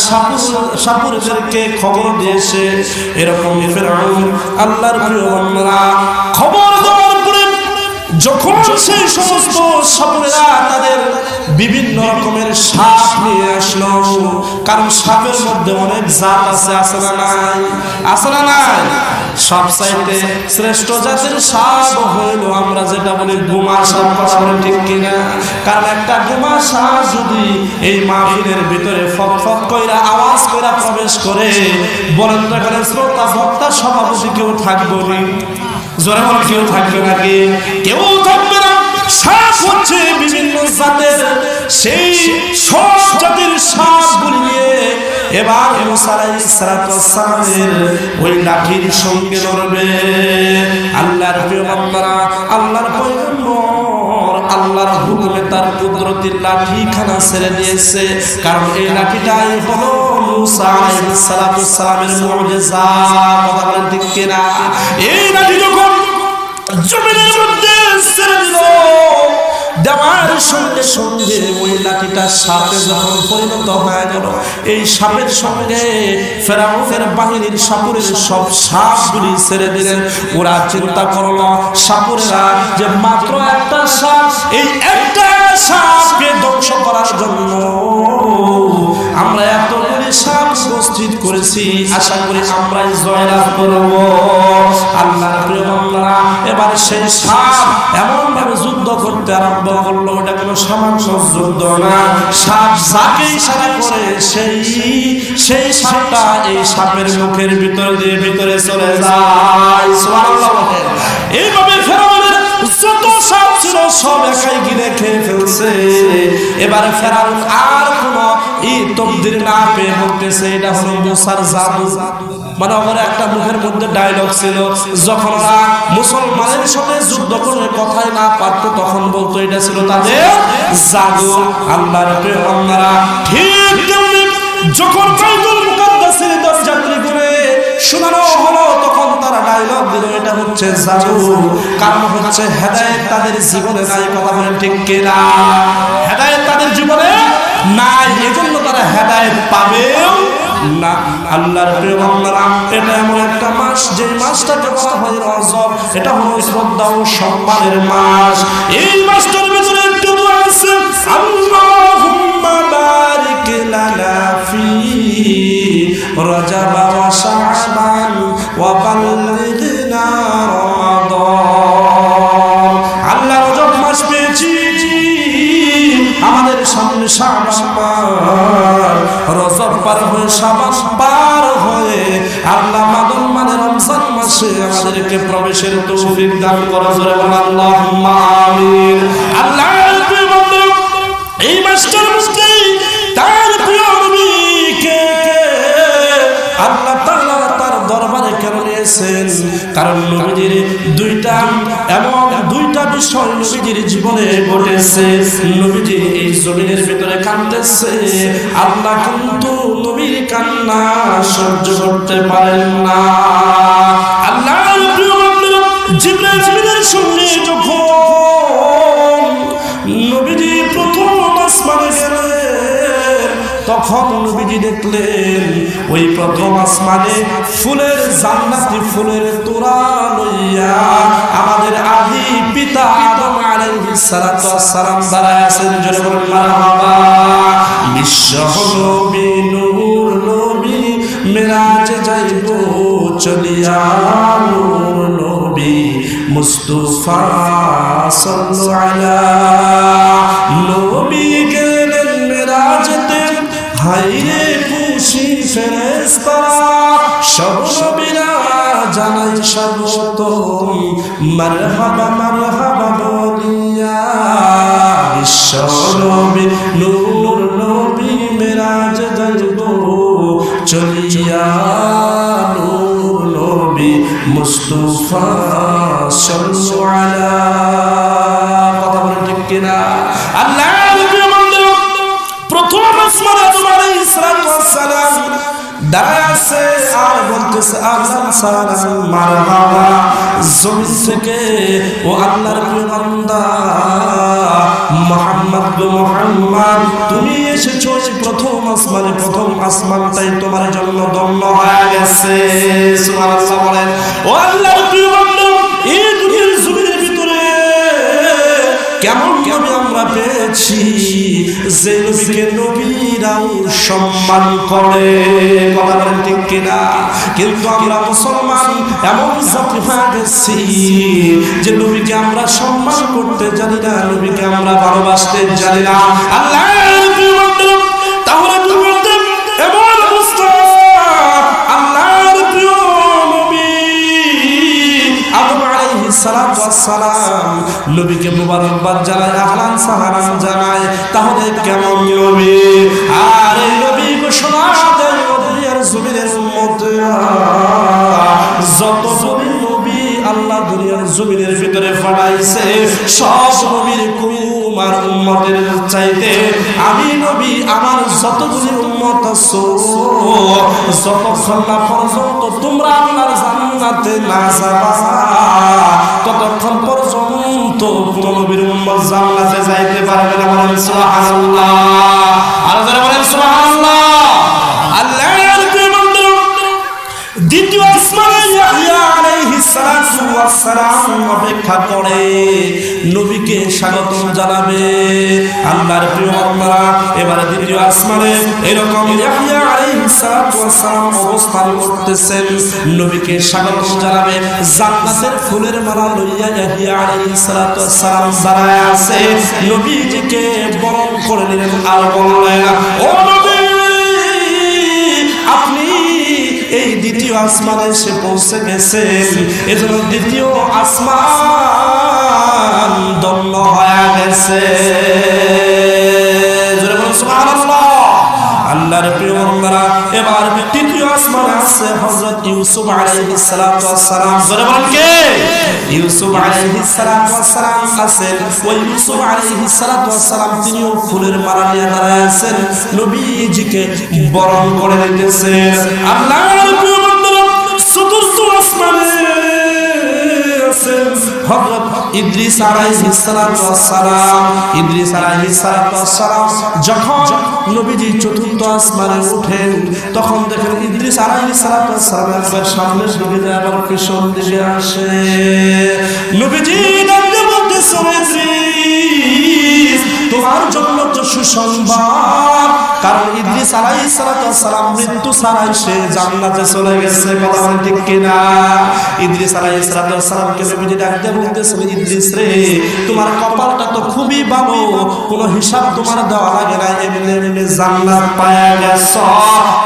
সাপুরদেরকে খবর দিয়েছে এরকম ফেরাউন। আল্লাহর প্রিয় বান্দারা, খবর দেওয়ার পরে যখন সেই সমস্ত সাপুরেরা তাদের বিভিন্ন রকমের সাপ নিয়ে আসলো, কারণ সাপের মধ্যে অনেক জাত আছে, আছে না নাই? আছে না নাই? সব চাইতে শ্রেষ্ঠ জাতের সাপ হইল আমরা যেটা বলি গুমা সাপ। কথা বলেন ঠিক কিনা? কারণ একটা গুমা সাপ যদি এই মাহফিলের ভিতরে ফক ফক কইরা আওয়াজ কইরা প্রবেশ করে, বলেন তো এখানে শ্রোতা বক্তা সভাপতি কেউ থাকবে না? জোরে বলেন কেউ থাকবে নাকি? কেউ থাকবে না। সাপ হচ্ছে বিভিন্ন জাতের, সেই সব জাতের সাপগুলি নিয়ে এবার মুসা আলাইহিস সালামের ওই লাঠির সঙ্গে লড়বে। আল্লাহর প্রিয় বান্দারা, আল্লাহর পয়গম্বর আল্লাহর হুকুমে তার কুদরতের লাঠিখানা ছেড়ে দিয়েছে, কারণ এই লাঠিটাই হলো মুসা আলাইহিস সালামের মুজিজা। কথা বলেন ঠিক কিনা? এই লাঠি যখন জমিনের মধ্যে ছেড়ে দিল, দেওয়ার সঙ্গে সঙ্গে ওই লাঠিটা সাপে যখন পরিণত হয়ে গেল, এই সাপের সঙ্গে ফেরাউনের বাহিনীর সাপুরের সব সাপগুলি ছেড়ে দিলেন। ওরা চিন্তা করলো সাপুরেরা যে মাত্র একটা সাপ, এই একটা সাপকে ধ্বংস করার জন্য আমরা এতগুলি সাপ উপস্থিত করেছি, আশা করি আমরাই জয়লাভ করব। আল্লাহর প্রিয় বান্দারা, এবার সেই সাপ এমন ভাবে যুদ্ধ করতে আরম্ভ করলো, ওটা কোনো সামান্য যুদ্ধ না। সাপ যাকে ইশারা করে সেই সাপটা এই সাপের মুখের ভিতর দিয়ে ভিতরে চলে যায়। সুবহানাল্লাহ। এইভাবে ফেরাউনের যত সাপ ছিল সব একাই গিলে খেয়ে ফেলছে। এবারে ফেরাউন আর কোনো তকদির না পেয়ে বলতেছে এটা হলো মুসার জাদু। মানে ওর একটা মুখের মধ্যে ডায়লগ ছিল, যখন ওরা মুসলমানের সাথে যুদ্ধ করে কথাই না পারতো তখন বলতো এটা ছিল তাদের জাদু। আল্লাহর প্রিয় বান্দারা, ঠিক তেমনি যখন বাইতুল মুকাদ্দাসের দরজাগুলি করে শোনানো হলো, তখন তারা ডায়লগ দিল এটা হচ্ছে জাদু। কারণ হচ্ছে হেদায়েত তাদের জীবনে নাই। কথা বলেন ঠিক কিনা? হেদায়েত তাদের জীবনে নাই, এজন্য তারা হেদায়েত পাবেও না। আল্লাহর প্রিয় বান্দারা, এটা এমন একটা মাস যে মাসটাকে বলা হয় রজব। এটা হলো শ্রদ্ধা ও সম্মানের মাস। এই মাসটার ভিতরে একটু দোয়া আছে, আল্লাহুম্মা বারিক লানা ফি রজব ওয়া শাবান ওয়া বাল্লিগনা রমাদান। আল্লাহ রজব মাস পেয়েছি, আমাদের সামনে শাবান মাস, রজব পার হয়ে শাবান পার হয়ে আল্লাহ মাদন মানে রমজান মাসে আমাদেরকে প্রবেশের তৌফিক দান করো। জোরে বলেন আল্লাহুম্মা আমিন। আল্লাহর প্রিয় বান্দা, এই মাসটার মধ্যে তার প্রিয় নবীকে আল্লাহ তাআলা তার দরবারে কেন নিয়েছেন? কারণ নবীজির দুইটা বিষয় নবীজির জীবনে ঘটেছে। নবীজি এই জমিনের ভিতরে কাঁদতেছে, আল্লাহ কিন্তু নবীর কান্না সহ্য করতে পারেন না। আল্লাহর প্রিয় বান্দা জিবরাইলের সঙ্গে যখন তখন নবীজি দেখলেন ওই প্রথম আসমানে ফুলের জান্নাতি ফুলের তোড়া লইয়া আমাদের আদি পিতা আদম আলাইহিস সালাতু ওয়াস সালাম দাঁড়ায় আছেন। জোরে বলুন মারহাবা। বিশ্ব নবী নূর নবী মেরাজ যাইব চলিয়া নূর নবী মুস্তাফা সাল্লু আলা নবী গেলেন মেরাজতে হাইরে খুশি ফেরেশতারা সব নবীরা জানাই স্বাগতম মারহাবা মারহাবা বলিয়া বিশ্ব নবী নূর নবী মেরাজ যাইব চলিয়া নূর নবী মুস্তাফা সাল্লু আলা। কথা বলেন ঠিক কিনা? আল্লাহ প্রথম আসমানে আদম আলাইহিস সালাম দাঁড়ায় আছে আর বলতেছে আহলান সালাম মারহাবা। জমিন থেকে ও আল্লাহর প্রিয় বান্দা মুহাম্মদ গো মুহাম্মদ তুমি এসেছো প্রথম আসমানে, প্রথম আসমানটাই তোমার জন্য ধন্য হয়ে গেছে। সুবহানাল্লাহ বলেন। ও আল্লাহর প্রিয় বান্দা এই দুনিয়ার জমিনের ভিতরে কেমন নবী আমরা পেয়েছি যে নবীকে নবীরাও সম্মান করে। কথা বলেন ঠিক কিনা? কিন্তু আমরা মুসলমান এমন জাতি হয়ে গেছি যে নবীকে আমরা সম্মান করতে জানি না, নবীকে আমরা ভালোবাসতে জানি না। আল্লাহ তাহলে এমন অবস্থা আল্লাহর প্রিয় নবী আদম আলাইহিস সালাম নবীকে মুবারকবাদ জানায়, আহলান সালাম জানায়। তাহলে কেমন নবী? আর এই নবী ঘোষণা দেয় দুনিয়ার জমিনের মধ্যে যত নবী আল্লাহ দুনিয়ার জমিনের ভিতরে পাঠাইছে সব নবীর কুমার উম্মতের চাইতে আমি নবী আমার যতগুলি উম্মত আছো যতক্ষণ না পর্যন্ত তোমরা আল্লাহর জান্নাতে না যাবা ততক্ষণ পর্যন্ত কোন নবীর উম্মত জান্নাতে যাইতে পারবে না। বলেন সুবহানাল্লাহ। আর যারা বলেন সুবহানাল্লাহ। আল্লাহর প্রিয় দ্বিতীয় আসমানে ইয়াহইয়া আলাইহিস সালাতু ওয়াস সালাম অপেক্ষা করে নবীকে স্বাগতম জানাবে। আল্লাহর প্রিয় বান্দারা এবারে দ্বিতীয় আসমানে এরকম ইয়াহইয়া আলাইহিস সালাতু ওয়াস সালাম অবস্থান করতেছেন, নবীকে স্বাগতম জানাবে। জান্নাতের ফুলের মালা লইয়া ইয়াহইয়া আলাইহিস সালাতু ওয়াস সালাম দাঁড়ায় আছে, নবীজিকে বরণ করে নিলেন আর বললেন ও নবী আপনি এই দ্বিতীয় আসমানে এসে পৌঁছে গেছেন, এজন্য দ্বিতীয় আসমান ধন্য হয়ে গেছে। জোরে বলুন সুবহানাল্লাহ। আল্লাহর প্রিয় বান্দারা এবার তৃতীয় আসমানে আছে হযরত ইউসুফ আলাইহিস সালাতু ওয়াস সালাম। জোরে বলেন কে? ইউসুফ আলাইহিস সালাতু ওয়াস সালাম আছেন। ওই ইউসুফ আলাইহিস সালাতু ওয়াস সালাম তিনিও ফুলের মালা নিয়ে দাঁড়ায় আছেন, নবীজিকে বরণ করে নিতেছেন। আল্লাহর প্রিয় বান্দারা চতুর্থ আসমানে আছেন হযরত ইদ্রিস আলাইহিস সালাতু ওয়াস সালাম। ইদ্রিস আলাইহিস সালাতু ওয়াস সালাম যখন নবীজি চতুর্থ আসমানে ওঠেন তখন দেখেন ইদ্রিস আলাইহিস সালাতু ওয়াস সালাম একবার সামনের দিকে যায় আবার পিছন দিকে আসে। নবীজি ডাকতে বলতেছে ইদ্রিস তোমার জন্য তো সুসংবাদ, কারণ ইদ্রিস আলাইহিস সালাতু ওয়াস সালাম মৃত্যু ছাড়াই সে জান্নাতে চলে গেছে। কথা বলেন ঠিক কিনা? ইদ্রিস আলাইহিস সালাতু ওয়াস সালামকে নবীজি ডাকতে বলতেছে ইদ্রিস রে তোমার কপালটা তো খুবই ভালো, কোনো হিসাব তোমার দেওয়া লাগে না, এমনি এমনি জান্নাত পায়া গেছো।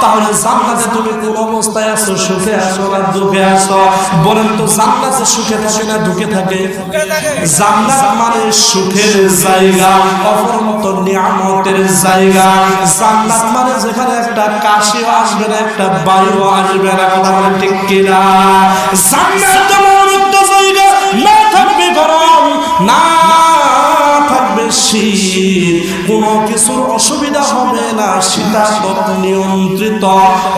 তাহলে জান্নাতে তুমি কোন অবস্থায় আছো, সুখে আছো না দুঃখে আছো? বলেন তো জান্নাতে সুখে থাকে না দুঃখে থাকে? জান্নাত মানে সুখের জায়গা, অপরমত নিয়ামতের জায়গা। জান্নাত মানে যেখানে একটা কাশিও আসবে না, একটা বায়ু আসবে না। কথা বলেন ঠিক কিনা? জান্নাত এমন একটা জায়গা না থাকবে গরম, না থাকবে হবে শীত, কোনো কিছুর অসুবিধা হবে না, শীতাতপ নিয়ন্ত্রিত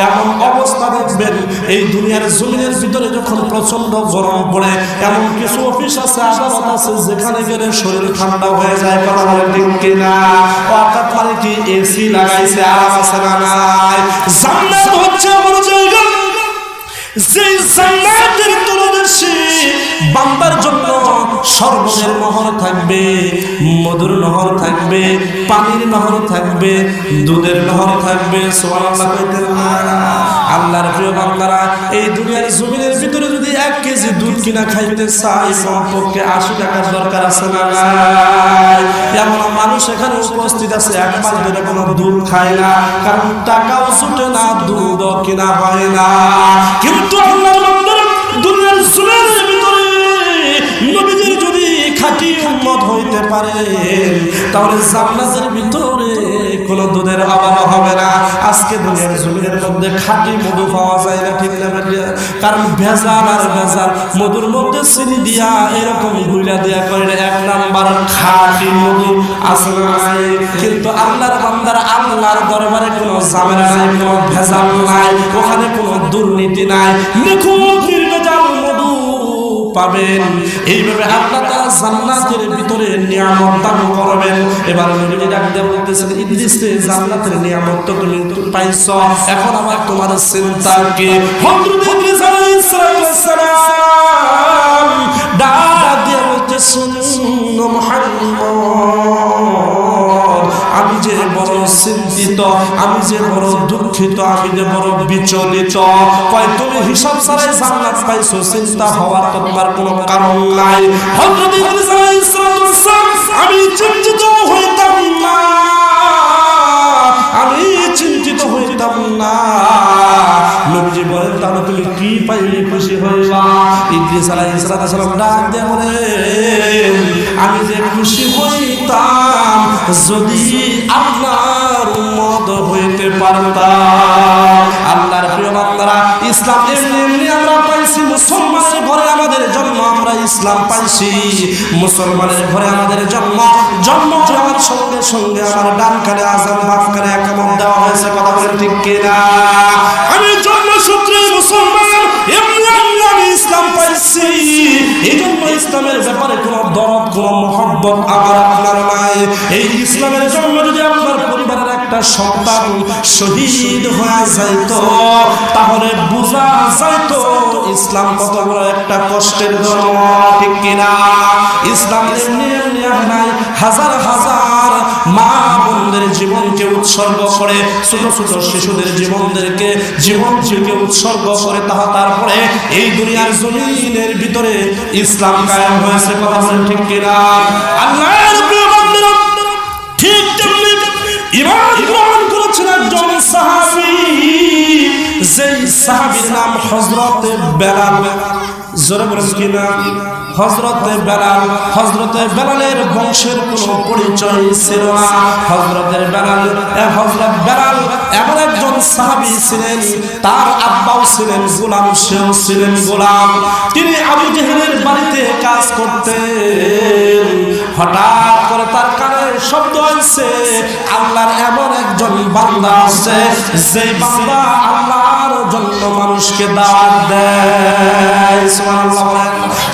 এমন অবস্থা দেখবেন। এই দুনিয়ার জমিনের ভিতরে যখন প্রচন্ড গরম পড়ে, এমন কিছু অফিস আছে, আদালত আছে, যেখানে গেলে শরীর ঠান্ডা হয়ে যায়। কথা বলে ঠিক কিনা? অর্থাৎ মানে কি এসি লাগাইছে, আরাম আছে না নাই? জান্নাত হচ্ছে এমন জায়গা, যে জান্নাতের তলদেশে বান্দার জন্য স্বর্গের নহর থাকবে, মধুর নহর থাকবে, পানির নহর থাকবে, দুধের নহর থাকবে। সুবহানাল্লাহ কইতেন না? আল্লাহর প্রিয় বান্দারা, এই দুনিয়ার জমিনের ভিতরে যদি 1 কেজি দুধ কিনা খাইতে চাই, কমপক্ষে 80 টাকার দরকার আছে না নাই? এমন মানুষ এখানে উপস্থিত আছে 1 মাস ধরে কোনো দুধ খায় না, কারণ টাকাও ছুটে না, দুধও কিনা হয় না। কিন্তু আল্লাহর বান্দারা, দুনিয়ার জমিনের ভিতরে নবীদের যদি খাঁটি উম্মত হইতে পারে, তাহলে জান্নাতের ভিতরে কোনো দুধের অভাব হবে না। আজকে দুনিয়ার জমিনের মধ্যে খাঁটি মধু পাওয়া যায় না, ঠিক না? কারণ ভেজাল আর ভেজাল, মধুর মধ্যে চিনি দিয়া এরকম গুইলা দিয়া করে 1 নাম্বার খাঁটি মধু আছে না নাই? কিন্তু আল্লাহর বান্দারা, আল্লাহর দরবারে কোনো ঝামেলা নাই, কোনো ভেজাল নাই, ওখানে কোনো দুর্নীতি নাই, নিখুঁত নির্ভেজাল মধু পাবেন। এইভাবে আল্লাহ তাআলা জান্নাতের ভিতরে নিয়ামত দান করবেন। এবার নবীজি ডাক দিয়ে বলতেছেন, ইদ্রিস রে, জান্নাতের নিয়ামত তো তুমি পাইছো, এখন আমার তোমার চিন্তা কি? হযরত ইদ্রিস আলাইহিস সালাম ডাক দিয়ে বলতেছেন, মুহাম্মদ, আমি যে বড় চিন্তিত, আমি যে বড় দুঃখিত, আমি যে বড় বিচলিত। কয় তুমি হিসাব ছাড়াই জান্নাত পাইছো, চিন্তা হওয়ার তো তোমার কোনো কারণ নাই। হযরত ইদ্রিস আলাইহিস সালাম, আমি চিন্তিত হইতাম না, আমি চিন্তিত হইতাম না। নবীজি বলেন, তাহলে তুমি কি পাইলে খুশি হইবা? ইদ্রিস আলাইহিস সালাম ডাক দিয়ে বলেন, আমি যে খুশি হইতাম যদি আপনার উম্মত হইতে পারতাম। আল্লাহর প্রিয় বান্দারা, ইসলাম এমনি আমরা পাইছি, মুসলমানের ঘরে আমাদের জন্ম, আমরা ইসলাম পাইছি। মুসলমানের ঘরে আমাদের জন্ম, জন্ম হওয়ার সঙ্গে সঙ্গে আমার ডান কানে আযান, বাম কানে ইকামত দেওয়া হয়েছে। কথা বলেন ঠিক কিনা? আমি জন্মসূত্রে মুসলমান, এমনি আমি ইসলাম পাইছি। এই জন্য ইসলামের ব্যাপারে কোনো দরদ, কোনো মহব্বত আমার আপনার নাই। এই ইসলামের জন্য যদি আপনার পরিবারের একটা সন্তান শহীদ হয়ে যাইতো, তাহলে বোঝা যাইতো ইসলাম কত বড় একটা কষ্টের ধর্ম, ঠিক কিনা? ইসলাম এমনি নাই, হাজার হাজার মা বোনদের জীবনকে উৎসর্গ করে, ছোট ছোট শিশুদের জীবনকে উৎসর্গ করে, তারপরে এই দুনিয়ার জমিনের ভিতরে ইসলাম কায়েম হয়েছে। কথা বলেন ঠিক কিনা? আল্লাহর প্রিয় বান্দারা, ঠিক তেমনি ঈমান গ্রহণ করেছেন একজন সাহাবী, যেই সাহাবীর নাম হযরতে বেলাল। জোরে বলেন কিনা? হযরতে বেলাল। হযরতে বেলালের বংশের কোনো পরিচয় ছিল না। হযরত বেলাল এমন একজন সাহাবী ছিলেন, তার আব্বাও ছিলেন গোলাম, সেও ছিলেন গোলাম। তিনি আবু জেহেলের বাড়িতে কাজ করতেন। হঠাৎ করে তার কানে শব্দ আসছে, আল্লাহর এমন একজন বান্দা আছে, যেই বান্দা আল্লাহর জন্য মানুষকে দাওয়াত দেয়। সুবহানাল্লাহ।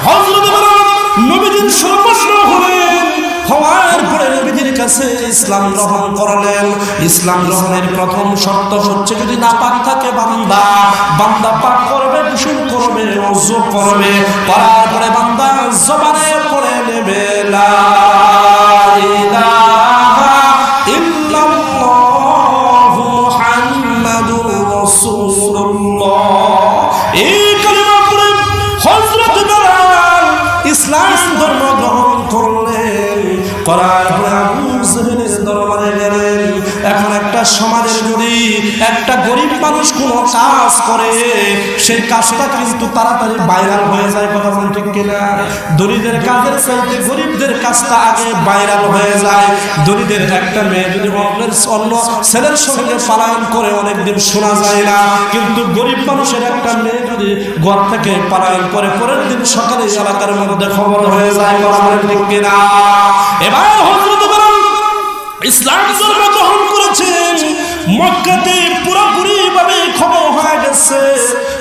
হযরত নবীজির সর্বস্ব হলেন, হওয়ার পরে নবীজির কাছে ইসলাম গ্রহণ করলেন। ইসলাম গ্রহণের প্রথম শর্ত হচ্ছে, যদি নাপাক থাকে বান্দা পাক করবে, গোসল করবে, ওযু করবে, করার পরে বান্দা জবানে পড়ে নেবে লা ইলাহা ইল্লাল্লাহু মুহাম্মাদুর রাসূলুল্লাহ। এই কালিমা পড়ে হযরত বেলাল ইসলাম ধর্ম গ্রহণ করলেন। করার পরে আবু জেহেলের দরবারে গেলেন। এখন একটা সমাজের যদি একটা গরিব মানুষ কোনো কাজ করে, সেই কাজটা কিন্তু তাড়াতাড়ি ভাইরাল হয়ে যায়। কথা বলেন ঠিক কিনা? দরিদ্রের কাজের চাইতে গরিবদের কাজটা আগে ভাইরাল হয়ে যায়। দরিদ্রের একটা মেয়ে যদি অন্য ছেলের সঙ্গে পালায়ন করে, অনেকদিন শোনা যায় না, কিন্তু গরিব মানুষের একটা মেয়ে যদি ঘর থেকে পালায়ন করে, পরের দিন সকালে এলাকার মধ্যে খবর হয়ে যায়। কথা বলেন ঠিক কিনা? এবার হযরত ইসলাম ধর্ম গ্রহণ করেছেন। মক্কাতে পুরোপুরি ভাবে খবর হয়ে গেছে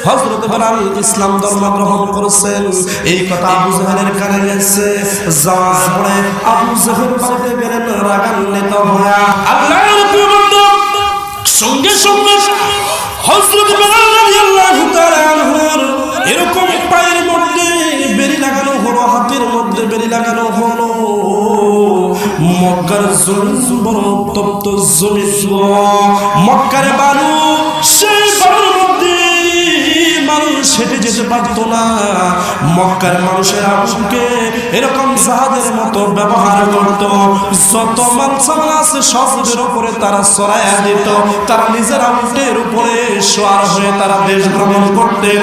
হযরত বেলাল ইসলাম ধর্ম গ্রহণ করেছেন। এই কথা আবু জাহেলের কানে গেছে। যাওয়ার পরে আবু জাহেল বাড়িতে গেলেন রাগান্বিত হয়ে। আল্লাহর বান্দা সঙ্গে সঙ্গে হযরত বেলাল রাদিয়াল্লাহু তাআলা আনহুর এরকম পায়ের মধ্যে বেরি লাগানো হলো, হাতের মধ্যে বেরি লাগানো হলো। মক্কার জমিন বড় উত্তপ্ত জমিন, মক্কার বালু, সেই বালুর মধ্যে মানুষ হেঁটে যেতে পারত না। মক্কার মানুষের আবুকে এরকম জাহাজের মতো ব্যবহার করত। যত মানুষ আছে সবের উপরে তারা চড়াইয়া দিত। তারা নিজের উটের উপরে সওয়ার হয়ে তারা দেশ ভ্রমণ করতেন।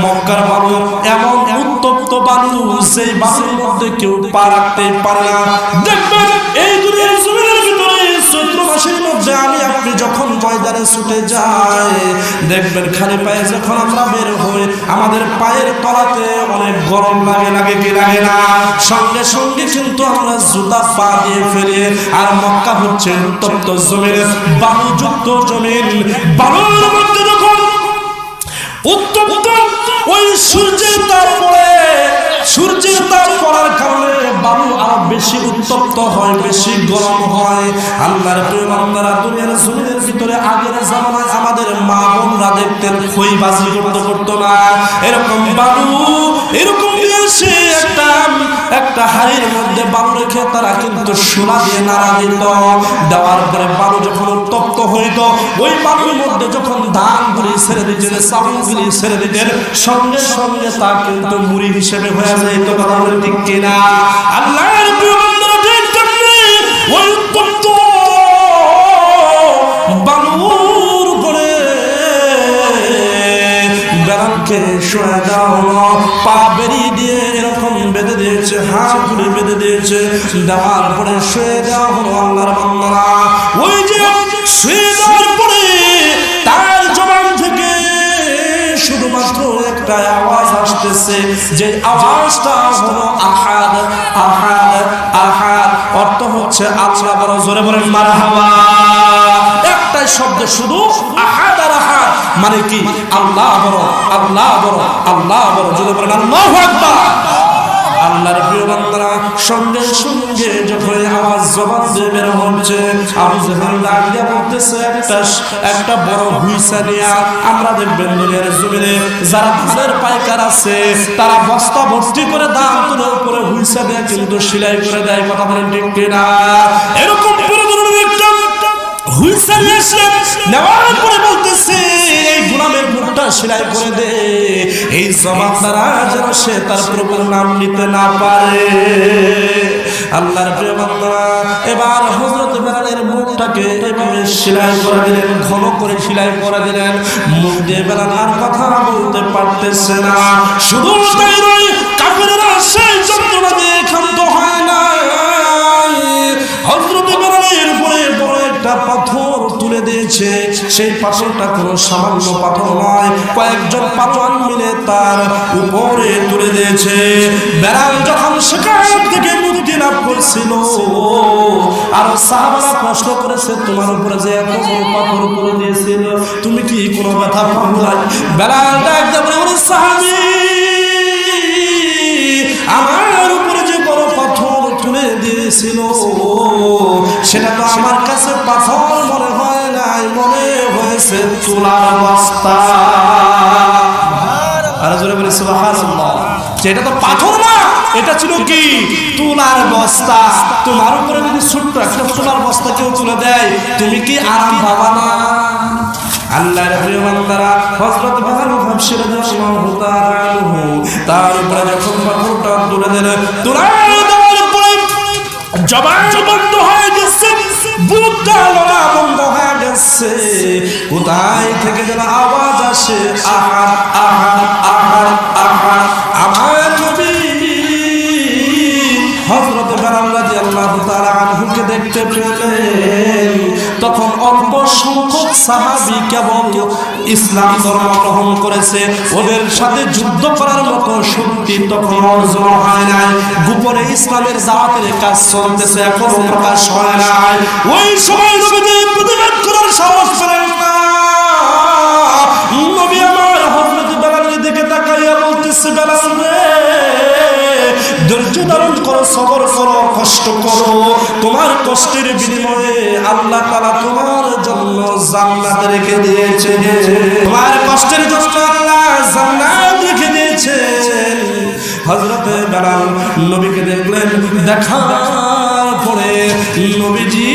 মক্কার বালু এমন উত্তপ্ত বালু, যেই বালুর মধ্যে কেউ পা রাখতে পারে না। দেখবেন এই দুনিয়ার জমিনের ভিতরে চৈত্র মাসের মধ্যে আমি আপনি যখন ময়দানে ছুটে যাই, দেখবেন খালি পায়ে যখন আমরা বের হই আমাদের পায়ের তলাতে অনেক গরম লাগে কি লাগে না? সঙ্গে সঙ্গে কিন্তু আমরা জুতা পা দিয়ে ফেলি। আর মক্কা হচ্ছে উত্তপ্ত জমিন, বালুযুক্ত জমিন। বালুর মধ্যে যখন উত্তপ্ত ওই সূর্যের তাপ পড়ে, সূর্যের তাপ পড়ার কারণে বালু আরো বেশি উত্তপ্ত হয়, বেশি গরম হয়। আল্লাহর প্রিয় বান্দারা, দুনিয়ার জমিনের ভিতরে আগের জামানায় আমাদের মা বোনরা দেখতেন খইবাজি করতো না। এরকম বালু এরকম এসে একটা হাড়ির মধ্যে বালু রেখে তারা কিন্তু সোনা দিয়ে নাড়া দিত। দেওয়ার পরে বালু যখন উত্তপ্ত হইত, ওই বালুর মধ্যে যখন ধানগুলি ছেড়ে দিতেন, চাউলগুলি ছেড়ে দিতেন, সঙ্গে সঙ্গে তা কিন্তু মুড়ি হিসেবে হয়ে যেত। কথা বলে ঠিক কিনা? আল্লাহর প্রিয় বান্দারা, দেখতেন ওই উত্তপ্ত বালুর উপরে বেলালকে শোয়া দেওয়া হলো। পা বেরিয়ে দিয়ে এরকম বেঁধে দিয়েছে, হাতগুলি বেঁধে দিয়েছে। দেওয়ার পরে শুয়ে দেওয়া হলো। আল্লাহর বান্দারা, ওই যে শুয়ে দেওয়ার পরে তার জবান থেকে শুধুমাত্র একটা আওয়াজ আসতেছে, যে আওয়াজটা হলো আহাদ আহাদ আহাদ। অর্থ হচ্ছে আল্লাহ বড়। জোরে বলেন মারহাবা। একটাই শব্দ শুধু, আহাদ আর আহাদ, মানে কি? আল্লাহ বড়, আল্লাহ বড়, আল্লাহ বড়। জোরে বলেন আল্লাহু আকবার। আল্লাহর প্রিয় বান্দারা, সঙ্গে সঙ্গে যখন আওয়াজ জবান দিয়ে বের হচ্ছে, আবু জাহেল দাঁড়িয়ে বলতেছে একটা বড় হুইসা নিয়ে। আমরা দেখবেন দুনিয়ার জমিনে যারা ধানের পাইকার আছে, তারা বস্তা ভর্তি করে ধান তুলে উপরে হুইসা দিয়ে কিন্তু সেলাই করে দেয়। কথা বলেন ঠিক কিনা? এরকম বড় ধরনের একটা হুইসা নিয়ে এসে নেওয়ার পরে বলতেছে, এই গোলামের মুখটা সেলাই করে দে, এই জবানদারা যেন সে তার প্রভুর নাম নিতে না পারে। আল্লাহর প্রিয় বান্দা, এবার হযরত বেলালের মুখটাকে এভাবে সেলাই করে দিলেন, ঘন করে সেলাই করে দিলেন। মুখ দিয়ে বেলাল আর কথা বলতে পারতেছে না। শুধু তাই নয়, কাফেররা সেই যন্ত্রণা দিয়ে ক্ষান্ত হয় না। হযরত বেলালের উপরে বড় একটা পাথর তুলে দিয়েছে। সেই পাথরটা কোনো সামান্য পাথর নয়, কয়েকজন পালোয়ান মিলে তার উপরে তুলে দিয়েছে। বেলাল যখন সেখান থেকে মুক্তি লাভ করছিল, আর সাহাবারা প্রশ্ন করেছে, তোমার উপরে যে এত বড় পাথর তুলে দিয়েছিল, তুমি কি কোনো ব্যথা পাও নাই? বেলাল ডাকতে বলে, সাহাবী, আমার উপরে যে বড় পাথর তুলে দিয়েছিল, সেটা তো আমার কাছে পাথর মনে হয় নাই, মনে হয়েছে তুলার বস্তা। আর জোরে বলে সুবহানাল্লাহ। এটা তো পাথর না, এটা ছিল কি? তুলার বস্তা। তোমার উপরে যদি ছোট্ট একটা তুলার বস্তা কেউ তুলে দেয়, তুমি কি আরাম পাবা না? আল্লাহর প্রিয় বান্দারা, হযরত বেলাল রাদিয়াল্লাহু তাআলা আনহু তার উপরে যখন পাথরটা তুলে দিলেন, তুলে দেওয়ার পরে জবান বন্ধ হয়ে গেছে, বুকটা লড়া বন্ধ হয়ে গেছে। কোথায় থেকে যেন আওয়াজ আসে, আহাদ আহাদ আহাদ আহাদ। আমার নবী হযরত বেলাল বেলাল রাদিয়াল্লাহু তাআলা আনহুকে দেখতে পেলেন, তখন অল্প সংখ্যক সাহাবী কেবল ইসলাম ধর্ম গ্রহণ করেছে, ওদের সাথে যুদ্ধ করার মতো শক্তি তখন অর্জন হয় নাই। গোপনে ইসলামের দাওয়াতের কাজ চলতেছে, এখনো প্রকাশ হয় নাই। ওই সময় নবীকে প্রতিবাদ করার সাহস পেলেন না। নবী আমার হযরত বেলালের দিকে তাকাইয়া বলতেছে, বেলাল রে, ধৈর্য ধারণ করো, সবর করো, কষ্ট করো। তোমার কষ্টের বিনিময়ে আল্লাহ তাআলা তোমার জন্য জান্নাত রেখে দিয়েছে। তোমার কষ্টের জন্য আল্লাহ জান্নাত রেখে দিয়েছে। হযরত বেলাল নবীকে দেখলেন, দেখার পরে নবীজি